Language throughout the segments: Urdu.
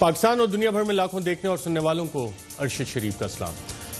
پاکستان اور دنیا بھر میں لاکھوں دیکھنے اور سننے والوں کو ارشد شریف کا سلام۔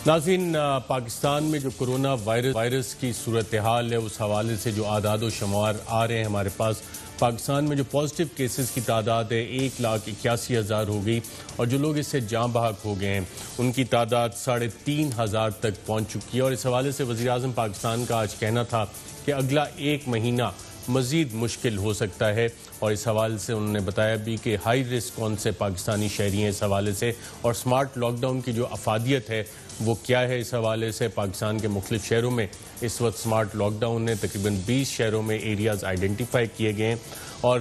ناظرین، پاکستان میں جو کرونا وائرس کی صورتحال ہے اس حوالے سے جو اعداد و شمار آ رہے ہیں ہمارے پاس، پاکستان میں جو پازیٹیو کیسز کی تعداد ہے 1,81,000 ہو گئی، اور جو لوگ اس سے جاں بحق ہو گئے ہیں ان کی تعداد 3,500 تک پہنچ چکی ہے۔ اور اس حوالے سے وزیر اعظم پاکستان کا آج کہنا تھا کہ اگلا ایک مہینہ مزید مشکل ہو سکتا ہے، اور اس حوالے سے انہوں نے بتایا بھی کہ ہائی رسک کون سے پاکستانی شہری ہیں اس حوالے سے، اور سمارٹ لاک ڈاؤن کی جو افادیت ہے وہ کیا ہے۔ اس حوالے سے پاکستان کے مختلف شہروں میں اس وقت سمارٹ لاک ڈاؤن نے تقریباً 20 شہروں میں ایریاز آئیڈینٹیفائی کیے گئے ہیں، اور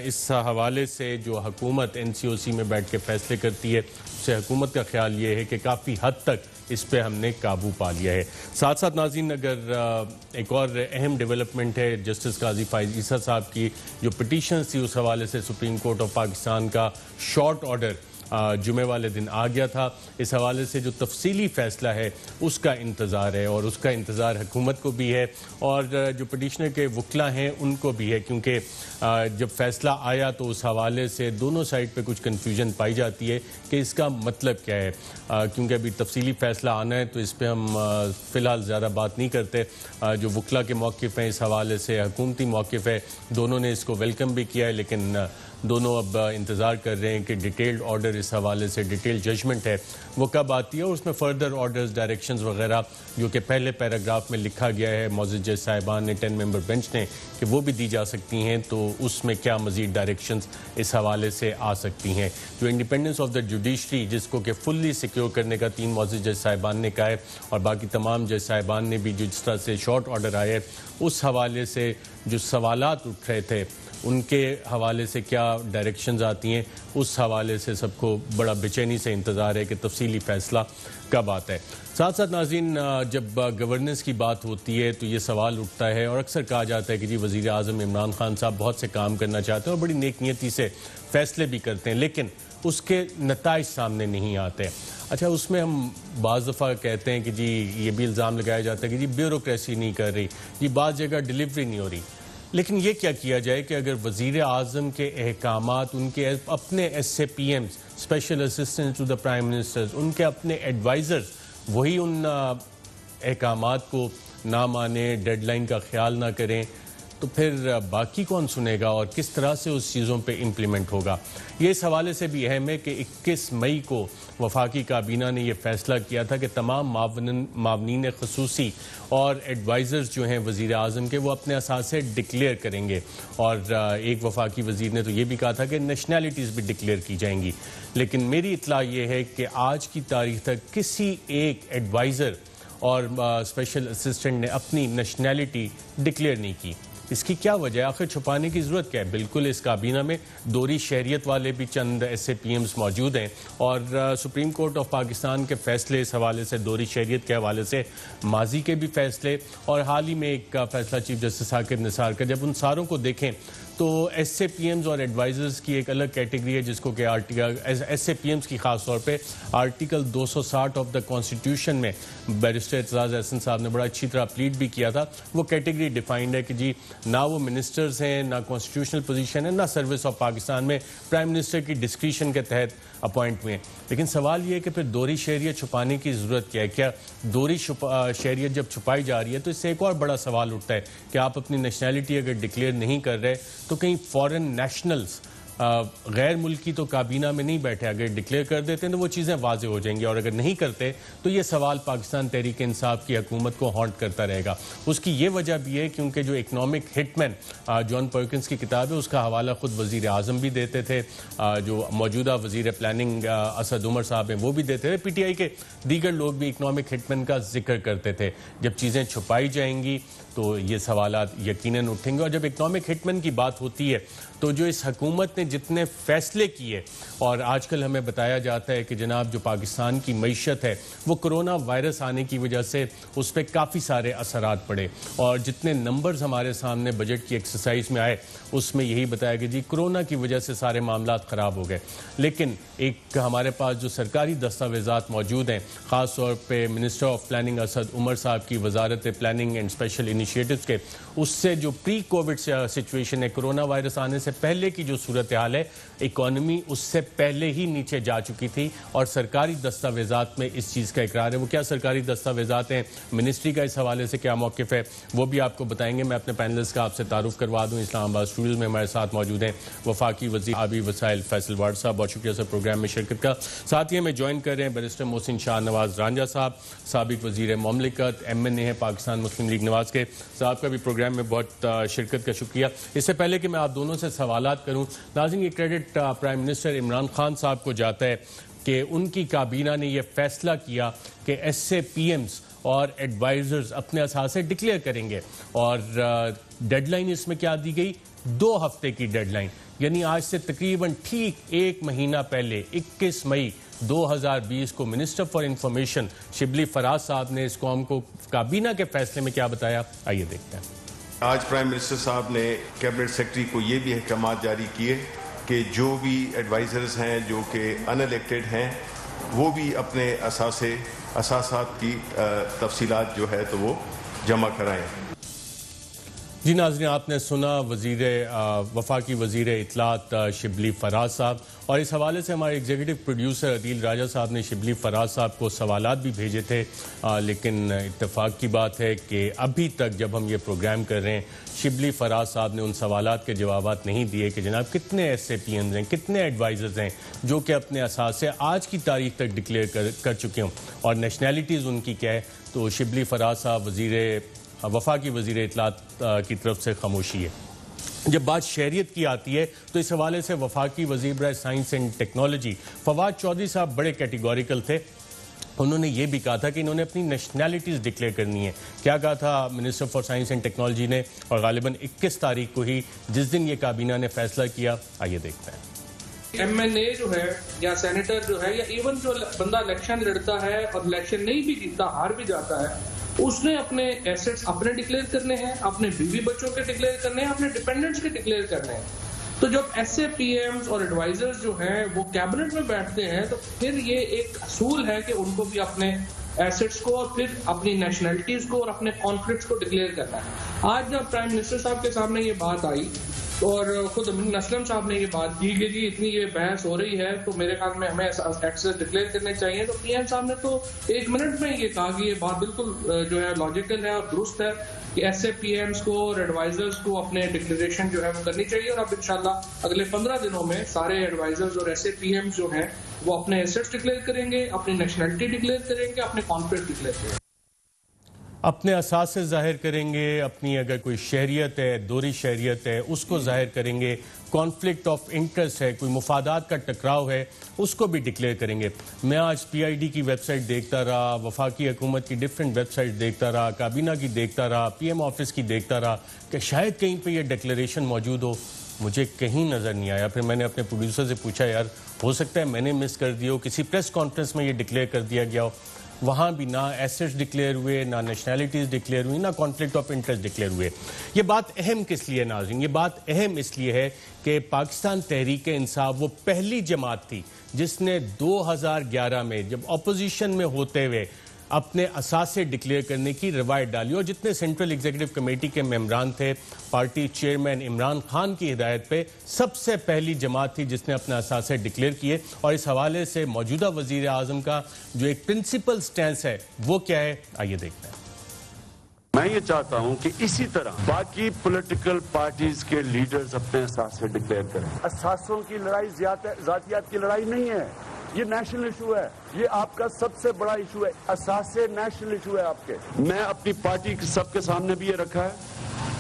اس حوالے سے جو حکومت NCOC میں بیٹھ کے فیصلے کرتی ہے اس سے حکومت کا خیال یہ ہے کہ کافی حد تک اس پہ ہم نے قابو پا لیا ہے۔ ساتھ ساتھ ناظرین، اگر ایک اور اہم ڈیولپمنٹ ہے جسٹس قاضی فائز عیسیٰ صاحب کی جو پٹیشنز تھی، اس حوالے سے سپریم کورٹ آف پاکستان کا شارٹ آرڈر جمعے والے دن آ گیا تھا۔ اس حوالے سے جو تفصیلی فیصلہ ہے اس کا انتظار ہے، اور اس کا انتظار حکومت کو بھی ہے اور جو پٹیشنر کے وکلا ہیں ان کو بھی ہے، کیونکہ جب فیصلہ آیا تو اس حوالے سے دونوں سائڈ پہ کچھ کنفیوژن پائی جاتی ہے کہ اس کا مطلب کیا ہے، کیونکہ ابھی تفصیلی فیصلہ آنا ہے تو اس پہ ہم فی الحال زیادہ بات نہیں کرتے۔ جو وکلا کے موقف ہیں اس حوالے سے حکومتی موقف ہے، دونوں نے اس کو ویلکم بھی کیا ہے، لیکن دونوں اب انتظار کر رہے ہیں کہ ڈیٹیلڈ آرڈر اس حوالے سے ڈیٹیل ججمنٹ ہے وہ کب آتی ہے، اور اس میں فردر آرڈرز ڈائریکشنز وغیرہ جو کہ پہلے پیراگراف میں لکھا گیا ہے معزز جج صاحبان نے 10 ممبر بینچ نے کہ وہ بھی دی جا سکتی ہیں، تو اس میں کیا مزید ڈائریکشنز اس حوالے سے آ سکتی ہیں۔ جو انڈیپینڈنس آف دا جوڈیشری جس کو کہ فلی سیکیور کرنے کا 3 معزز جج صاحبان نے کہا ہے، اور باقی تمام جج صاحبان نے بھی جس طرح سے شارٹ آرڈر آئے ہے اس حوالے سے جو سوالات اٹھ رہے تھے ان کے حوالے سے کیا ڈائریکشنز آتی ہیں، اس حوالے سے سب کو بڑا بے چینی سے انتظار ہے کہ تفصیلی فیصلہ کب آتا ہے۔ ساتھ ساتھ ناظرین، جب گورننس کی بات ہوتی ہے تو یہ سوال اٹھتا ہے، اور اکثر کہا جاتا ہے کہ جی وزیر اعظم عمران خان صاحب بہت سے کام کرنا چاہتے ہیں اور بڑی نیک نیتی سے فیصلے بھی کرتے ہیں، لیکن اس کے نتائج سامنے نہیں آتے۔ اچھا، اس میں ہم بعض دفعہ کہتے ہیں کہ جی یہ بھی الزام لگایا جاتا ہے کہ جی بیوروکریسی نہیں کر رہی، جی بعض جگہ ڈیلیوری نہیں ہو رہی، لیکن یہ کیا کیا جائے کہ اگر وزیر اعظم کے احکامات، ان کے اپنے SAPMs special assistant to the prime minister, ان کے اپنے ایڈوائزرز وہی ان احکامات کو نہ مانیں، ڈیڈ لائن کا خیال نہ کریں، تو پھر باقی کون سنے گا اور کس طرح سے اس چیزوں پہ امپلیمنٹ ہوگا۔ یہ اس حوالے سے بھی اہم ہے کہ 21 مئی کو وفاقی کابینہ نے یہ فیصلہ کیا تھا کہ تمام معاونین خصوصی اور ایڈوائزرز جو ہیں وزیر اعظم کے وہ اپنے اثاثے ڈکلیئر کریں گے، اور ایک وفاقی وزیر نے تو یہ بھی کہا تھا کہ نیشنلٹیز بھی ڈکلیئر کی جائیں گی، لیکن میری اطلاع یہ ہے کہ آج کی تاریخ تک کسی ایک ایڈوائزر اور اسپیشل اسسٹنٹ نے اپنی نیشنلٹی ڈکلیئر نہیں کی۔ اس کی کیا وجہ ہے؟ آخر چھپانے کی ضرورت کیا ہے؟ بالکل اس کابینہ میں دوہری شہریت والے بھی چند SAPMs موجود ہیں، اور سپریم کورٹ آف پاکستان کے فیصلے اس حوالے سے دوہری شہریت کے حوالے سے ماضی کے بھی فیصلے، اور حال ہی میں ایک فیصلہ چیف جسٹس ثاقب نثار کا، جب ان ساروں کو دیکھیں تو SAPMs اور ایڈوائزرز کی ایک الگ کیٹیگری ہے جس کو کہ SAPMs کی خاص طور پہ آرٹیکل 260 آف دا کانسٹیٹیوشن میں بیرسٹر اعتزاز احسن صاحب نے بڑا اچھی طرح پلیڈ بھی کیا تھا، وہ کیٹیگری ڈیفائنڈ ہے کہ جی نہ وہ منسٹرز ہیں، نہ کانسٹیٹیوشنل پوزیشن ہے، نہ سروس آف پاکستان میں پرائم منسٹر کی ڈسکریشن کے تحت اپوائنٹ ہوئے ہیں۔ لیکن سوال یہ ہے کہ پھر دوہری شہریت چھپانے کی ضرورت کیا ہے؟ کیا دوہری شہریت جب چھپائی جا رہی ہے تو اس سے ایک اور بڑا سوال اٹھتا ہے کہ آپ اپنی نیشنلٹی اگر ڈکلیئر نہیں کر رہے تو کہیں فورن نیشنلز غیر ملکی تو کابینہ میں نہیں بیٹھے، اگر ڈکلیئر کر دیتے ہیں تو وہ چیزیں واضح ہو جائیں گی، اور اگر نہیں کرتے تو یہ سوال پاکستان تحریک انصاف کی حکومت کو ہانٹ کرتا رہے گا۔ اس کی یہ وجہ بھی ہے کیونکہ جو اکنامک ہٹ مین جان پرکنز کی کتاب ہے اس کا حوالہ خود وزیر اعظم بھی دیتے تھے، جو موجودہ وزیر پلاننگ اسد عمر صاحب ہیں وہ بھی دیتے تھے، PTI کے دیگر لوگ بھی اکنامک ہٹ مین کا ذکر کرتے تھے۔ جب چیزیں چھپائی جائیں گی تو یہ سوالات یقیناً اٹھیں گے، اور جب اکنامک ہٹ مین کی بات ہوتی ہے تو جو اس حکومت نے جتنے فیصلے کیے، اور آج کل ہمیں بتایا جاتا ہے کہ جناب جو پاکستان کی معیشت ہے وہ کرونا وائرس آنے کی وجہ سے اس پہ کافی سارے اثرات پڑے، اور جتنے نمبرز ہمارے سامنے بجٹ کی ایکسرسائز میں آئے اس میں یہی بتایا کہ جی کرونا کی وجہ سے سارے معاملات خراب ہو گئے، لیکن ایک ہمارے پاس جو سرکاری دستاویزات موجود ہیں، خاص طور پہ minister of planning Asad Umar صاحب کی وزارت پلاننگ اینڈ اسپیشل انیشیٹوز کے، اس سے جو پری کووڈ سچویشن ہے، کرونا وائرس آنے سے پہلے کی جو صورت صورتحال ہے. اکانومی اس سے پہلے ہی نیچے جا چکی تھی اور سرکاری دستاویزات میں اس چیز کا اقرار ہے. وہ کیا سرکاری دستاویزات ہیں, منسٹری کا اس حوالے سے کیا موقف ہے, وہ بھی آپ کو بتائیں گے. میں اپنے پینلسٹ کا آپ سے تعارف کروا دوں. اسلام آباد اسٹوڈیوز میں ہمارے ساتھ موجود ہیں وفاقی وزیر آبی وسائل فیصل وارڈ صاحب. بہت شکریہ سر پروگرام میں شرکت کا. ساتھ ہی ہمیں جوائن کر رہے ہیں بیرسٹر محسن شاہ نواز رانجھا صاحب, سابق وزیر مملکت, این اے ہیں پاکستان مسلم لیگ نواز کے. صاحب کا بھی پروگرام میں بہت شرکت کا شکریہ. اس سے پہلے کہ میں آپ دونوں سے سوالات کروں, ناظرین یہ credit prime minister Imran Khan صاحب کو جاتا ہے کہ ان کی کابینہ نے یہ فیصلہ کیا کہ ایس اے پی ایمز اور ایڈوائزرز اپنے اثاثے ڈکلیئر کریں گے, اور ڈیڈ لائن اس میں کیا دی گئی, 2 ہفتے کی ڈیڈ لائن, یعنی آج سے تقریباً ٹھیک 1 مہینہ پہلے 21 مئی 2020 کو minister for information Shibli Faraz صاحب نے اس قوم کو کابینہ کے فیصلے میں کیا بتایا, آئیے دیکھتے ہیں. آج پرائم منسٹر صاحب نے کیبنٹ سیکرٹری کو یہ بھی احکامات جاری کیے کہ جو بھی ایڈوائزرز ہیں جو کہ ان الیکٹڈ ہیں وہ بھی اپنے اثاثات کی تفصیلات جو ہے تو وہ جمع کرائیں. جی ناظرین, آپ نے سنا وفاقی وزیر اطلاعات شبلی فراز صاحب, اور اس حوالے سے ہمارے ایگزیکٹو پروڈیوسر عدیل راجہ صاحب نے شبلی فراز صاحب کو سوالات بھی بھیجے تھے, لیکن اتفاق کی بات ہے کہ ابھی تک جب ہم یہ پروگرام کر رہے ہیں شبلی فراز صاحب نے ان سوالات کے جوابات نہیں دیے کہ جناب کتنے ایس اے پی ایمز ہیں, کتنے ایڈوائزرز ہیں جو کہ اپنے اثاثے آج کی تاریخ تک ڈکلیئر کر چکے ہوں, اور نیشنلٹیز ان کی کیا ہے. تو شبلی فراز صاحب وفاقی وزیر اطلاعات کی طرف سے خاموشی ہے. جب بات شہریت کی آتی ہے تو اس حوالے سے وفاقی وزیر برائے science and technology Fawad Chaudhry صاحب بڑے کیٹیگوریکل تھے. انہوں نے یہ بھی کہا تھا کہ انہوں نے اپنی نیشنلٹیز ڈکلیئر کرنی ہے. کیا کہا تھا minister for science and technology نے, اور غالباً 21 تاریخ کو ہی جس دن یہ کابینہ نے فیصلہ کیا, آئیے دیکھتے ہیں. ایم این اے جو ہے یا سینیٹر جو ہے یا ایون جو بندہ الیکشن لڑتا ہے اور الیکشن نہیں بھی جیتا, ہار بھی جاتا ہے, اس نے اپنے ایسٹس اپنے ڈکلیئر کرنے ہیں, اپنے بیوی بچوں کے ڈکلیئر کرنے ہیں, اپنے ڈیپینڈنٹس کے ڈکلیئر کرنے ہیں. تو جب ایس اے پی ایمز اور ایڈوائزرز جو ہیں وہ کیبنٹ میں بیٹھتے ہیں تو پھر یہ ایک اصول ہے کہ ان کو بھی اپنے ایسٹس کو اور پھر اپنی نیشنلٹیز کو اور اپنے کانفلکٹس کو ڈکلیئر کرنا ہے. آج جب پرائم منسٹر صاحب کے سامنے یہ بات آئی اور خود امین اسلم صاحب نے یہ بات کی کہ جی اتنی یہ بحث ہو رہی ہے تو میرے خیال میں ہمیں ایکسس ڈکلیئر کرنے چاہیے, تو پی ایم صاحب نے تو 1 منٹ میں یہ کہا کہ یہ بات بالکل جو ہے لاجیکل ہے اور درست ہے کہ ایس اے پی ایمز کو اور ایڈوائزرز کو اپنے ڈکلیریشن جو ہے وہ کرنی چاہیے. اور اب انشاءاللہ اگلے 15 دنوں میں سارے ایڈوائزرز اور ایس اے پی ایمز جو ہیں وہ اپنے ایسٹس ڈکلیئر کریں گے, اپنی نیشنلٹی ڈکلیئر کریں گے, اپنے کانفلکٹ ڈکلیئر کریں گے, اپنے اثاثے ظاہر کریں گے, اپنی اگر کوئی شہریت ہے, دوہری شہریت ہے, اس کو ظاہر کریں گے, کانفلکٹ آف انٹرسٹ ہے, کوئی مفادات کا ٹکراؤ ہے, اس کو بھی ڈکلیئر کریں گے. میں آج پی آئی ڈی کی ویب سائٹ دیکھتا رہا, وفاقی حکومت کی ڈیفرنٹ ویب سائٹ دیکھتا رہا, کابینہ کی دیکھتا رہا, پی ایم آفس کی دیکھتا رہا کہ شاید کہیں پہ یہ ڈکلیریشن موجود ہو, مجھے کہیں نظر نہیں آیا. پھر میں نے اپنے پروڈیوسر سے پوچھا, یار ہو سکتا ہے میں نے مس کر دیا ہو, کسی پریس کانفرنس میں یہ ڈکلیئر کر دیا گیا ہو. وہاں بھی نہ ایسٹس ڈکلیئر ہوئے, نہ نیشنلٹیز ڈکلیئر ہوئی, نہ کانفلکٹ آف انٹرسٹ ڈکلیئر ہوئے. یہ بات اہم کس لیے ناظرین, یہ بات اہم اس لیے ہے کہ پاکستان تحریک انصاف وہ پہلی جماعت تھی جس نے 2011 میں جب اپوزیشن میں ہوتے ہوئے اپنے اثاثے ڈکلیئر کرنے کی روایت ڈالی, اور جتنے سینٹرل ایگزیکٹو کمیٹی کے ممبران تھے پارٹی چیئرمین عمران خان کی ہدایت پہ سب سے پہلی جماعت تھی جس نے اپنے اثاثے ڈکلیئر کیے. اور اس حوالے سے موجودہ وزیر اعظم کا جو ایک پرنسپل سٹینس ہے وہ کیا ہے, آئیے دیکھتے ہیں. میں یہ چاہتا ہوں کہ اسی طرح باقی پولیٹیکل پارٹیز کے لیڈرز اپنے اثاثے ڈکلیئر کریں. اثاثوں کی لڑائی ذاتیات کی لڑائی نہیں ہے, یہ نیشنل ایشو ہے, یہ آپ کا سب سے بڑا ایشو ہے. اثاثے نیشنل ایشو ہے آپ کے. میں اپنی پارٹی سب کے سامنے بھی یہ رکھا ہے,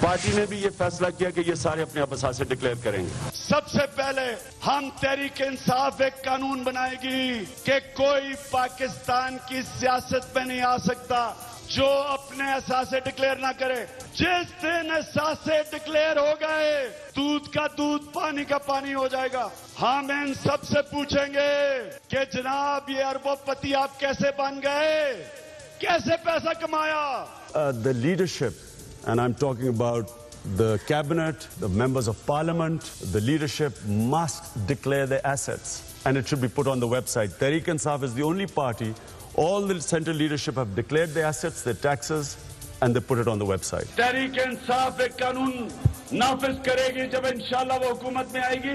پارٹی نے بھی یہ فیصلہ کیا کہ یہ سارے اپنے اثاثے ڈکلیئر کریں گے. سب سے پہلے ہم تحریک انصاف ایک قانون بنائے گی کہ کوئی پاکستان کی سیاست میں نہیں آ سکتا جو اپنے اثاثے ڈکلیئر نہ کرے. جس دن اثاثے ڈکلیئر ہو گئے دودھ کا دودھ پانی کا پانی ہو جائے گا. ہم ان سب سے پوچھیں گے کہ جناب یہ اربوں پتی آپ کیسے بن گئے, کیسے پیسہ کمایا. The leadership, and I'm talking about the cabinet, the members of parliament, the leadership must declare their assets and it should be put on the website. Tehreek Insaf is the only party. All the central leadership have declared their assets, their taxes, and they put it on the website. Tehreek Insaf ایک قانون نافذ کرے گی جب انشاءاللہ وہ حکومت میں آئے گی.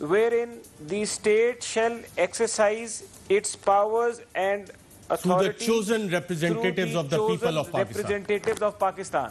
wherein the state shall exercise its powers and authority through the chosen representatives of the people of Pakistan. representatives of Pakistan.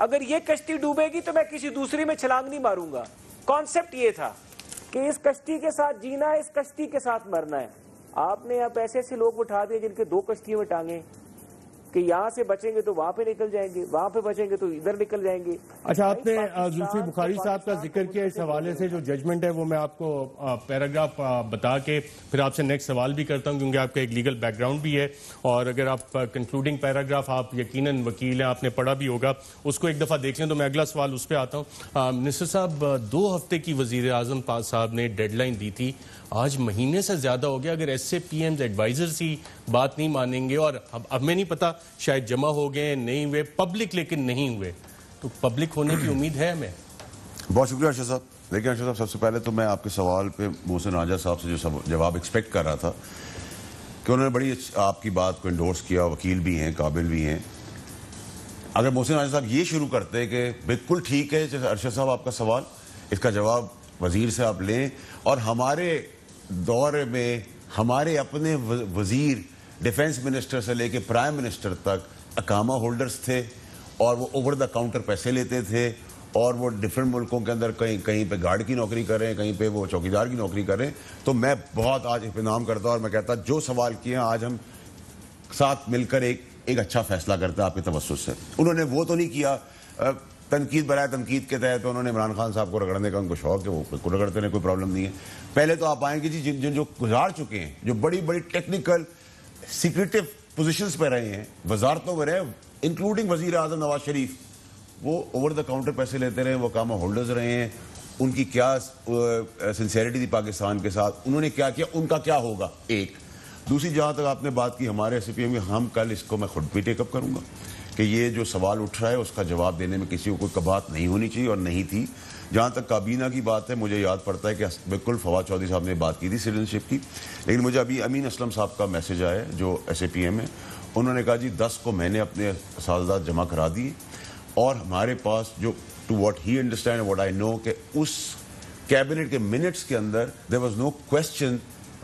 اگر یہ کشتی ڈوبے گی تو میں کسی دوسری میں چھلانگ نہیں ماروں گا. کانسیپٹ یہ تھا کہ اس کشتی کے ساتھ جینا ہے, اس کشتی کے ساتھ مرنا ہے. آپ نے اب ایسے ایسے لوگ اٹھا دیے جن کے 2 کشتیوں میں ٹانگیں, کہ یہاں سے بچیں گے تو وہاں پہ نکل جائیں گے, وہاں پہ بچیں گے تو ادھر نکل جائیں گے. اچھا, آپ نے زلفی بخاری صاحب کا ذکر کیا, اس حوالے سے جو ججمنٹ ہے وہ میں آپ کو پیراگراف بتا کے پھر آپ سے نیکسٹ سوال بھی کرتا ہوں, کیونکہ آپ کا ایک لیگل بیک گراؤنڈ بھی ہے, اور اگر آپ کنکلوڈنگ پیراگراف, آپ یقیناً وکیل ہیں, آپ نے پڑھا بھی ہوگا, اس کو ایک دفعہ دیکھ لیں تو میں اگلا سوال اس پہ آتا ہوں. منسٹر صاحب, 2 ہفتے کی وزیر اعظم صاحب نے ڈیڈ لائن دی تھی, آج مہینے سے زیادہ ہو گیا. اگر S A P M advisers ہی بات نہیں مانیں گے, اور اب میں نہیں پتا شاید جمع ہو گئے نہیں ہوئے, پبلک لیکن نہیں ہوئے, تو پبلک ہونے کی امید ہے ہمیں. بہت شکریہ ارشد صاحب. لیکن ارشد صاحب, سب سے پہلے تو میں آپ کے سوال پہ محسن راجہ صاحب سے جو جواب ایکسپیکٹ کر رہا تھا کہ انہوں نے بڑی آپ کی بات کو انڈورس کیا, وکیل بھی ہیں, قابل بھی ہیں. اگر محسن راجہ صاحب یہ شروع کرتے کہ بالکل ٹھیک ہے ارشد صاحب آپ کا سوال, اس کا جواب وزیر سے آپ لیں, اور ہمارے دور میں ہمارے اپنے وزیر ڈیفنس منسٹر سے لے کے پرائم منسٹر تک اقامہ ہولڈرز تھے, اور وہ اوور دا کاؤنٹر پیسے لیتے تھے, اور وہ ڈفرینٹ ملکوں کے اندر کہیں پہ گارڈ کی نوکری کر رہے ہیں, کہیں پہ وہ چوکیدار کی نوکری کر رہے ہیں. تو میں بہت آج اطمینان کرتا ہوں, اور میں کہتا جو سوال کیے ہیں آج ہم ساتھ مل کر ایک اچھا فیصلہ کرتے ہیں آپ کے توسط سے. انہوں نے وہ تو نہیں کیا, تنقید برائے تنقید کے تحت انہوں نے عمران خان صاحب کو رگڑنے کا ان کو شوق ہے, وہ بالکل رگڑتے ہیں, کوئی پرابلم نہیں ہے. پہلے تو آپ آئیں گے جی جن جو گزار چکے ہیں, جو بڑی بڑی ٹیکنیکل سیکریٹو پوزیشنز پہ رہے ہیں, وزارتوں میں رہے, انکلوڈنگ وزیر اعظم نواز شریف, وہ اوور دا کاؤنٹر پیسے لیتے رہے, وہ اقامہ ہولڈرز رہے ہیں. ان کی کیا سنسیریٹی تھی پاکستان کے ساتھ, انہوں نے کیا کیا, ان کا کیا ہوگا. ایک دوسری, جہاں تک آپ نے بات کی ہمارے ایس پی ایم کی, ہم کل اس کو میں خود بھی ٹیک اپ کروں گا کہ یہ جو سوال اٹھ رہا ہے اس کا جواب دینے میں کسی کو کوئی کبات نہیں ہونی چاہیے, اور نہیں تھی. جہاں تک کابینہ کی بات ہے, مجھے یاد پڑتا ہے کہ بالکل فواد چودھری صاحب نے بات کی تھی سٹیزنشپ کی, لیکن مجھے ابھی امین اسلم صاحب کا میسج آیا جو ایس اے پی ایم ہے. انہوں نے کہا جی 10 کو میں نے اپنے اساتذات جمع کرا دیے, اور ہمارے پاس جو to what he understand what I know, کہ اس کیبنٹ کے منٹس کے اندر there was no question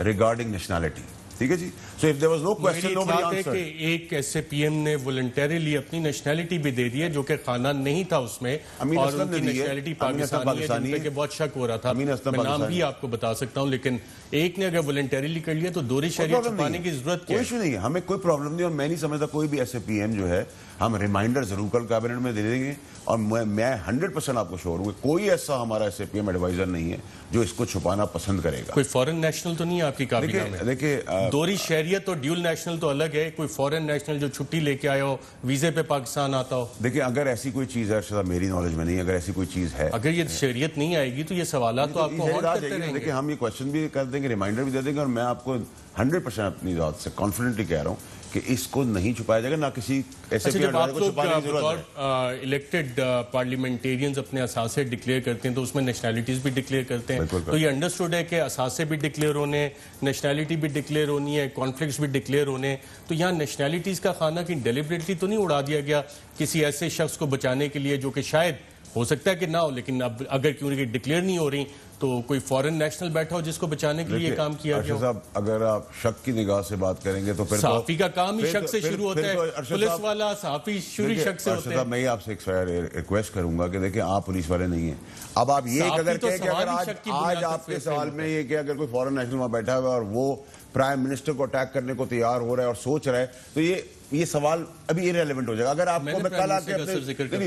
regarding nationality. ٹھیک ہے جی. So if there was no question, nobody answered. کہ ایک ایس اے پی ایم نے والنٹریلی اپنی نیشنلٹی بھی دے دی ہے, جو کہ خاندان نہیں تھا اس میں, اور ان کی نیشنلٹی پاکستانی ہے, جن پہ کہ بہت شک ہو رہا تھا. میں نام بھی آپ کو بتا سکتا ہوں, لیکن ایک نے اگر والنٹریلی کر لیا تو دوہری شہریت چھپانے کی ضرورت کیا ہے؟ کوئی ایشو نہیں ہے, ہمیں کوئی پرابلم نہیں, اور میں نہیں سمجھتا کوئی بھی ایس اے پی ایم جو ہے, ہم ریمائنڈر ضرور کل کیبنٹ میں دے دیں گے, اور میں 100% آپ کو شور ہوں, کوئی ایسا ہمارا S A P M adviser نہیں ہے جو اس کو چھپانا پسند کرے گا. کوئی فورن نیشنل تو نہیں ہے آپ کی کابینہ میں؟ دیکھیں, دوہری شہریت اور ڈیول نیشنل تو الگ ہے. کوئی فورن نیشنل جو چھٹی لے کے آیا ہو, ویزے پہ پاکستان آتا ہو؟ دیکھیں, اگر ایسی کوئی چیز ہے, میری نالج میں نہیں, اگر ایسی کوئی چیز ہے, اگر یہ شہریت نہیں آئے گی تو یہ سوالات تو آپ کو ہانٹ کرتے رہیں گے. دیکھیں, ہم یہ کوشچن بھی کر دیں گے, ریمائنڈر بھی دے دیں گے, اور میں آپ کو 100% اپنی ذات سے کانفیڈنٹلی کہہ رہا ہوں کہ اس کو نہیں چھپایا جائے گا, نہ کسی ایسے پی ایم کو چھپانے کی ضرورت ہے. الیکٹڈ پارلیمنٹیرینز اپنے اثاثے ڈکلیئر کرتے ہیں تو اس میں نیشنلٹیز بھی ڈکلیئر کرتے ہیں, تو یہ انڈرسٹوڈ ہے کہ اثاثے بھی ڈکلیئر ہونے, نیشنلٹی بھی ڈکلیئر ہونی ہے, کانفلکٹس بھی ڈکلیئر ہونے. تو یہاں نیشنلٹیز کا خانہ کی ڈیلیبریٹلی تو نہیں اڑا دیا گیا کسی ایسے شخص کو بچانے کے لیے جو کہ شاید ہو سکتا ہے کہ نہ ہو, لیکن اب اگر کیونکہ ڈکلیئر نہیں ہو رہی تو کوئی فورن نیشنل بیٹھا ہو جس کو بچانے کے لیے کام کیا گیا. صاحب, اگر آپ شک کی نگاہ سے بات کریں گے تو پھر صحافی کا کام ہی شک سے شروع ہوتا ہے, پولیس والا صحافی شروع شک سے ہوتے ہیں. میں ہی آپ سے ایک ریکویسٹ کروں گا کہ دیکھیں, آپ پولیس والے نہیں ہیں. اب آپ یہ اگر کہیں کہ اگر آج آپ کے سوال میں یہ کہ اگر کوئی فورن نیشنل وہاں بیٹھا ہوا ہے اور وہ پرائم منسٹر کو اٹیک کرنے کو تیار ہو رہا ہے اور سوچ رہا ہے, تو یہ سوال ابھی ریلیونٹ ہو جائے گا. اگر آپ کو میں کل آ کے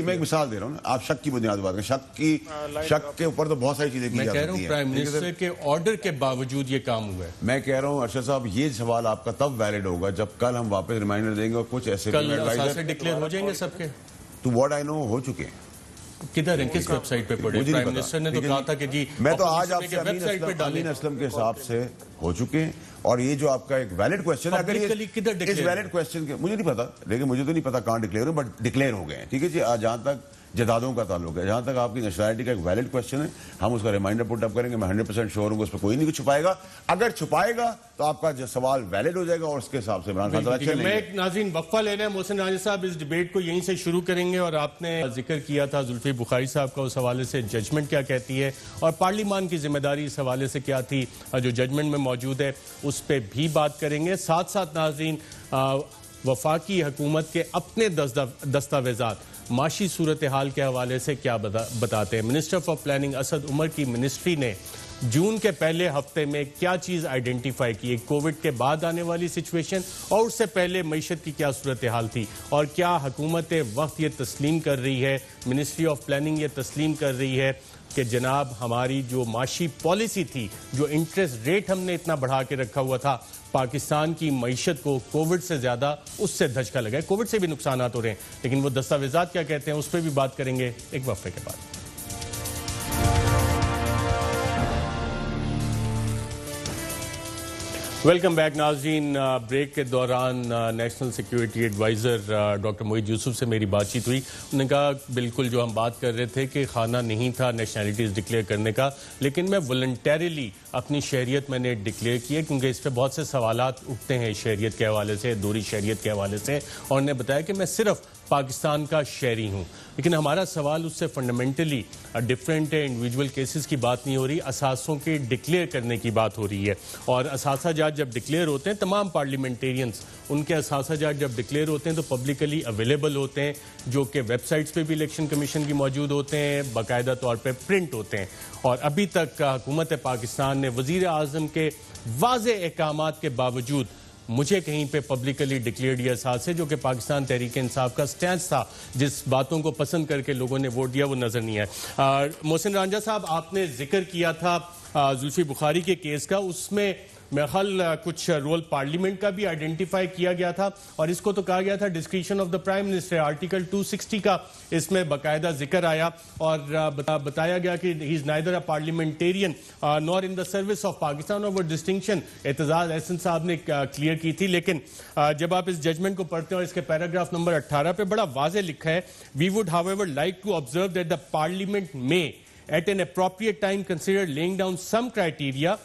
میں ایک مثال دے رہا ہوں نا, آپ شک کی بنیاد بات کریں, شک کے اوپر تو بہت ساری چیزیں کی جا سکتی ہیں. میں کہہ رہا ہوں پرائم منسٹر کے آرڈر کے باوجود یہ کام ہوا ہے. میں کہہ رہا ہوں ارشد صاحب, یہ سوال آپ کا تب ویلڈ ہوگا جب کل ہم واپس ریمائنڈر دیں گے, اور کچھ ایسے کل ڈکلیئر ہو جائیں گے سب کے. تو واٹ آئی نو ہو چکے ہیں. کدھر ہیں, کس ویب سائٹ پہ پڑھے؟ پرائم منسٹر نے تو کہا تھا کہ جی میں تو آج آپ سے امین اسلم کے حساب سے ہو چکے ہیں. اور یہ جو آپ کا ایک ویلڈ کوشچن ہے, اگر اس ویلڈ کوشچن کے مجھے نہیں پتا, لیکن مجھے تو نہیں پتا کہاں ڈکلیئر ہو, بٹ ڈکلیئر ہو گئے ہیں. ٹھیک ہے جی. جہاں تک جدادوں کا تعلق ہے, جہاں تک آپ کی نیشنلٹی کا ایک ویلڈ کوشچن ہے, ہم اس کا ریمائنڈر پٹ اپ کریں گے. میں 100% شیور ہوں گا اس پہ کوئی نہیں کچھ چھپائے گا. اگر چھپائے گا تو آپ کا سوال ویلڈ ہو جائے گا, اور اس کے حساب سے عمران خان صاحب اچھا. میں ایک ناظرین وقفہ لینا ہے. محسن راجہ صاحب, اس ڈیبیٹ کو یہیں سے شروع کریں گے, اور آپ نے ذکر کیا تھا زلفی بخاری صاحب کا, اس حوالے سے ججمنٹ کیا کہتی ہے, اور پارلیمان کی ذمہ داری اس حوالے سے کیا تھی جو ججمنٹ میں موجود ہے, اس پہ بھی بات کریں گے. ساتھ ساتھ ناظرین وفاقی حکومت کے اپنے دستاویزات معاشی صورتحال کے حوالے سے کیا بتاتے ہیں؟ منسٹر فار پلاننگ اسد عمر کی منسٹری نے جون کے پہلے ہفتے میں کیا چیز آئیڈینٹیفائی کی؟ کووڈ کے بعد آنے والی سچویشن اور اس سے پہلے معیشت کی کیا صورتحال تھی، اور کیا حکومت وقت یہ تسلیم کر رہی ہے، منسٹری آف پلاننگ یہ تسلیم کر رہی ہے کہ جناب ہماری جو معاشی پالیسی تھی، جو انٹرسٹ ریٹ ہم نے اتنا بڑھا کے رکھا ہوا تھا، پاکستان کی معیشت کو کووڈ سے زیادہ اس سے دھچکا لگا ہے؟ کووڈ سے بھی نقصانات ہو رہے ہیں، لیکن وہ دستاویزات کیا کہتے ہیں اس پہ بھی بات کریں گے ایک وقفے کے بعد۔ ویلکم بیک ناظرین، بریک کے دوران نیشنل سیکیورٹی ایڈوائزر ڈاکٹر موحید یوسف سے میری بات چیت ہوئی۔ انہوں نے کہا بالکل جو ہم بات کر رہے تھے کہ خانہ نہیں تھا نیشنلٹیز ڈکلیئر کرنے کا، لیکن میں والنٹیریلی اپنی شہریت میں نے ڈکلیئر کی ہے کیونکہ اس پہ بہت سے سوالات اٹھتے ہیں شہریت کے حوالے سے، دوہری شہریت کے حوالے سے، اور انہوں نے بتایا کہ میں صرف پاکستان کا شہری ہوں۔ لیکن ہمارا سوال اس سے فنڈامنٹلی ڈفرینٹ ہے، انڈیویجول کیسز کی بات نہیں ہو رہی، اثاثوں کے ڈکلیئر کرنے کی بات ہو رہی ہے۔ اور اثاثہ جات جب ڈکلیئر ہوتے ہیں، تمام پارلیمنٹیرینز ان کے اثاثہ جات جب ڈکلیئر ہوتے ہیں تو پبلکلی اویلیبل ہوتے ہیں، جو کہ ویب سائٹس پہ بھی الیکشن کمیشن کی موجود ہوتے ہیں، باقاعدہ طور پہ پرنٹ ہوتے ہیں۔ اور ابھی تک حکومت پاکستان نے وزیر اعظم کے واضح احکامات کے باوجود مجھے کہیں پہ پبلکلی ڈکلیئرڈ یہ اثاثے، جو کہ پاکستان تحریک انصاف کا سٹینس تھا، جس باتوں کو پسند کر کے لوگوں نے ووٹ دیا، وہ نظر نہیں آئے۔ محسن رانجھا صاحب، آپ نے ذکر کیا تھا زلفی بخاری کے کیس کا، اس میں میرا خیال کچھ رول پارلیمنٹ کا بھی آئیڈینٹیفائی کیا گیا تھا، اور اس کو تو کہا گیا تھا discretion of the prime minister, article 260 کا اس میں باقاعدہ ذکر آیا، اور بتایا گیا کہ he is neither a parliamentarian nor in the service of Pakistan, اور وہ ڈسٹنکشن اعتزاز احسن صاحب نے کلیئر کی تھی۔ لیکن جب آپ اس ججمنٹ کو پڑھتے ہیں اور اس کے پیراگراف نمبر 18 پہ بڑا واضح لکھا ہے، we would how ever like to observe that the parliament میں at an appropriate time consider lying down some criteria,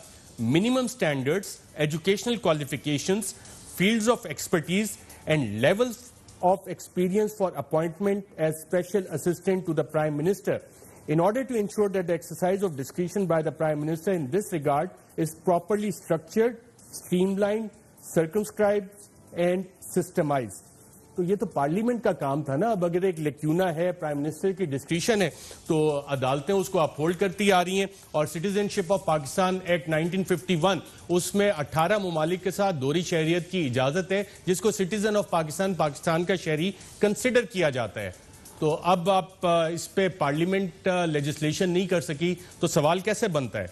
minimum standards, educational qualifications, fields of expertise and levels of experience for appointment as special assistant to the Prime Minister, in order to ensure that the exercise of discretion by the Prime Minister in this regard is properly structured, streamlined, circumscribed and systemized. تو یہ تو پارلیمنٹ کا کام تھا نا۔ اب اگر ایک لیکیونا ہے، پرائم منسٹر کی ڈسکریشن ہے، تو عدالتیں اس کو اپہولڈ کرتی آ رہی ہیں، اور citizen ship of Pakistan act 1951 اس میں 18 ممالک کے ساتھ دوہری شہریت کی اجازت ہے، جس کو سٹیزن آف پاکستان کا شہری کنسیڈر کیا جاتا ہے۔ تو اب آپ اس پہ پارلیمنٹ لیجسلیشن نہیں کر سکی، تو سوال کیسے بنتا ہے؟